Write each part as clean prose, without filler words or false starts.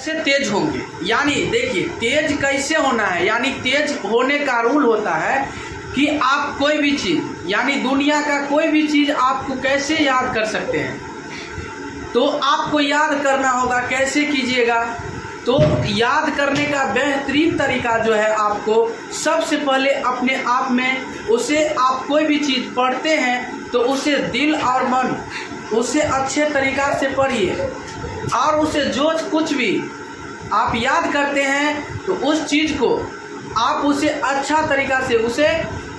कैसे तेज होंगे, यानी देखिए तेज कैसे होना है। यानी तेज होने का रूल होता है कि आप कोई भी चीज़ यानी दुनिया का कोई भी चीज़ आपको कैसे याद कर सकते हैं। तो आपको याद करना होगा, कैसे कीजिएगा। तो याद करने का बेहतरीन तरीका जो है, आपको सबसे पहले अपने आप में उसे, आप कोई भी चीज़ पढ़ते हैं तो उसे दिल और मन उसे अच्छे तरीक़ा से पढ़िए, और उसे जो कुछ भी आप याद करते हैं तो उस चीज़ को आप उसे अच्छा तरीक़ा से उसे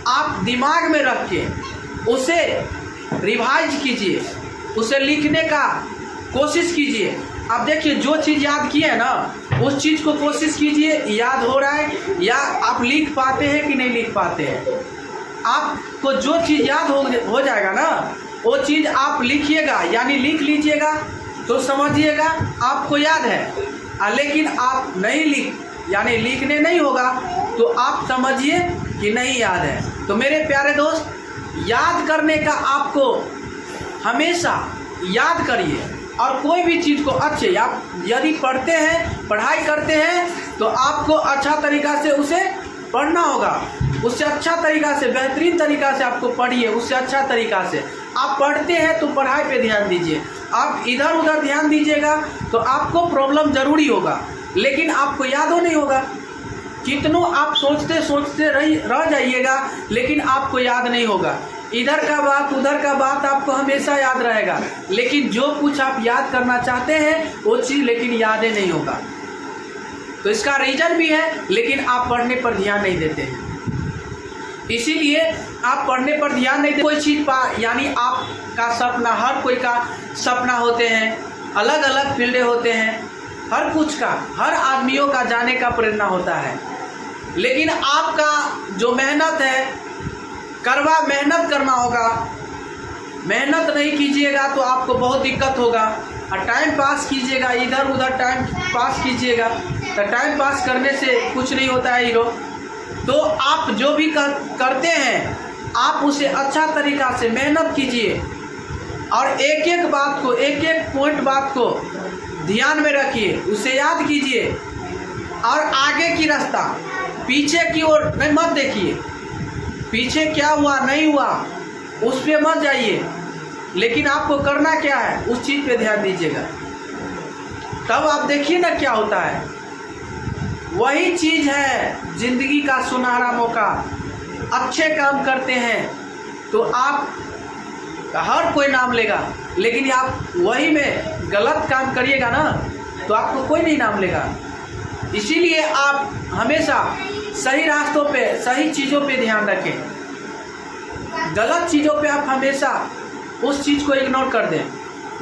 आप दिमाग में रख के उसे रिवाइज कीजिए, उसे लिखने का कोशिश कीजिए। आप देखिए जो चीज़ याद किए है ना, उस चीज़ को कोशिश कीजिए याद हो रहा है या आप लिख पाते हैं कि नहीं लिख पाते हैं। आपको जो चीज़ याद हो जाएगा ना, वो चीज़ आप लिखिएगा, यानी लिख लीजिएगा तो समझिएगा आपको याद है। लेकिन आप नहीं यानी लिखने नहीं होगा तो आप समझिए कि नहीं याद है। तो मेरे प्यारे दोस्त, याद करने का आपको हमेशा याद करिए, और कोई भी चीज़ को अच्छे आप यदि पढ़ते हैं, पढ़ाई करते हैं तो आपको अच्छा तरीक़ा से उसे पढ़ना होगा। उससे अच्छा तरीक़ा से, बेहतरीन तरीक़ा से आपको पढ़िए। उससे अच्छा तरीक़ा से आप पढ़ते हैं तो पढ़ाई पे ध्यान दीजिए। आप इधर उधर ध्यान दीजिएगा तो आपको प्रॉब्लम ज़रूरी होगा, लेकिन आपको याद हो नहीं होगा। कितनों आप सोचते सोचते रह जाइएगा, लेकिन आपको याद नहीं होगा। इधर का बात उधर का बात आपको हमेशा याद रहेगा, लेकिन जो कुछ आप याद करना चाहते हैं वो चीज़ लेकिन याद ही नहीं होगा। तो इसका रीज़न भी है, लेकिन आप पढ़ने पर ध्यान नहीं देते हैं। इसीलिए आप पढ़ने पर ध्यान नहीं देते। कोई चीज़ यानी आपका सपना, हर कोई का सपना होते हैं, अलग अलग फील्डें होते हैं, हर कुछ का, हर आदमियों का जाने का प्रेरणा होता है। लेकिन आपका जो मेहनत है, मेहनत करना होगा। मेहनत नहीं कीजिएगा तो आपको बहुत दिक्कत होगा, और टाइम पास कीजिएगा, इधर उधर टाइम पास कीजिएगा तो टाइम पास करने से कुछ नहीं होता है हीरो। तो आप जो भी करते हैं आप उसे अच्छा तरीक़ा से मेहनत कीजिए, और एक एक बात को, एक एक पॉइंट बात को ध्यान में रखिए, उसे याद कीजिए, और आगे की रास्ता, पीछे की ओर नहीं मत देखिए। पीछे क्या हुआ नहीं हुआ उस पर मत जाइए, लेकिन आपको करना क्या है उस चीज़ पे ध्यान दीजिएगा। तब आप देखिए ना क्या होता है। वही चीज़ है ज़िंदगी का सुनहरा मौका। अच्छे काम करते हैं तो आप हर कोई नाम लेगा, लेकिन आप वही में गलत काम करिएगा ना तो आपको कोई नहीं नाम लेगा। इसीलिए आप हमेशा सही रास्तों पे, सही चीज़ों पे ध्यान रखें। गलत चीज़ों पे आप हमेशा उस चीज़ को इग्नोर कर दें,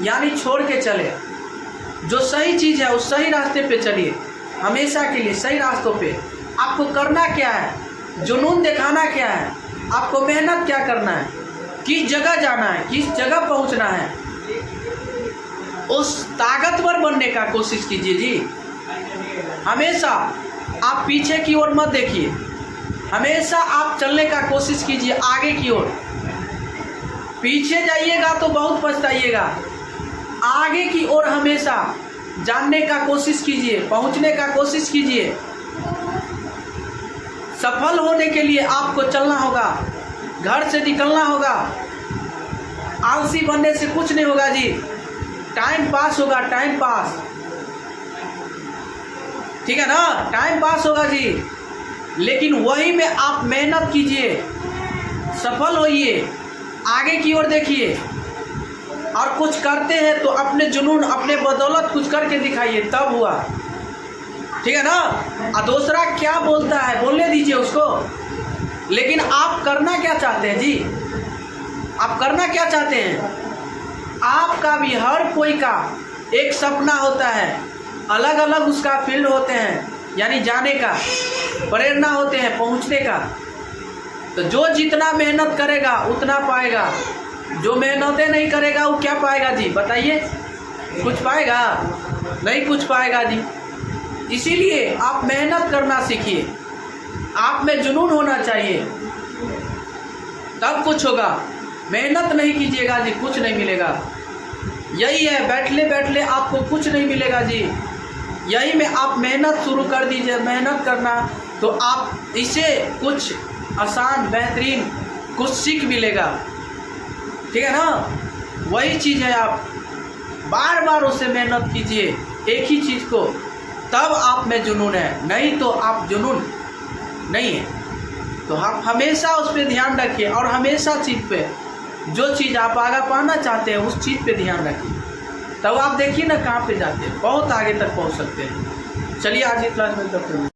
यानी छोड़ के चले। जो सही चीज़ है उस सही रास्ते पे चलिए, हमेशा के लिए सही रास्तों पे। आपको करना क्या है, जुनून दिखाना क्या है, आपको मेहनत क्या करना है, किस जगह जाना है, किस जगह पहुंचना है, उस ताकतवर बनने का कोशिश कीजिए जी। हमेशा आप पीछे की ओर मत देखिए, हमेशा आप चलने का कोशिश कीजिए आगे की ओर। पीछे जाइएगा तो बहुत पछताइएगा। आगे की ओर हमेशा जानने का कोशिश कीजिए, पहुंचने का कोशिश कीजिए। सफल होने के लिए आपको चलना होगा, घर से निकलना होगा। आलसी बनने से कुछ नहीं होगा जी। टाइम पास होगा, टाइम पास, ठीक है ना, टाइम पास होगा जी। लेकिन वही में आप मेहनत कीजिए, सफल होइए, आगे की ओर देखिए, और कुछ करते हैं तो अपने जुनून, अपने बदौलत कुछ करके दिखाइए, तब हुआ, ठीक है ना। और दूसरा क्या बोलता है बोलने दीजिए उसको, लेकिन आप करना क्या चाहते हैं जी, आप करना क्या चाहते हैं। आपका भी, हर कोई का एक सपना होता है, अलग अलग उसका फील्ड होते हैं, यानी जाने का, प्रेरणा होते हैं पहुंचने का। तो जो जितना मेहनत करेगा उतना पाएगा, जो मेहनतें नहीं करेगा वो क्या पाएगा जी, बताइए। कुछ पाएगा नहीं, कुछ पाएगा जी। इसीलिए आप मेहनत करना सीखिए, आप में जुनून होना चाहिए, तब कुछ होगा। मेहनत नहीं कीजिएगा जी, कुछ नहीं मिलेगा। यही है, बैठले बैठले आपको कुछ नहीं मिलेगा जी। यही में आप मेहनत शुरू कर दीजिए, मेहनत करना, तो आप इसे कुछ आसान बेहतरीन कुछ सीख मिलेगा, ठीक है ना। वही चीज़ है, आप बार बार उससे मेहनत कीजिए एक ही चीज़ को, तब आप में जुनून है, नहीं तो आप जुनून नहीं है। तो आप हमेशा उस पर ध्यान रखिए और हमेशा चीज़ पे, जो चीज़ आप आगे पाना चाहते हैं उस चीज़ पे ध्यान रखिए, तब आप देखिए ना कहाँ पे जाते हैं, बहुत आगे तक पहुँच सकते हैं। चलिए आज की क्लास में तब तक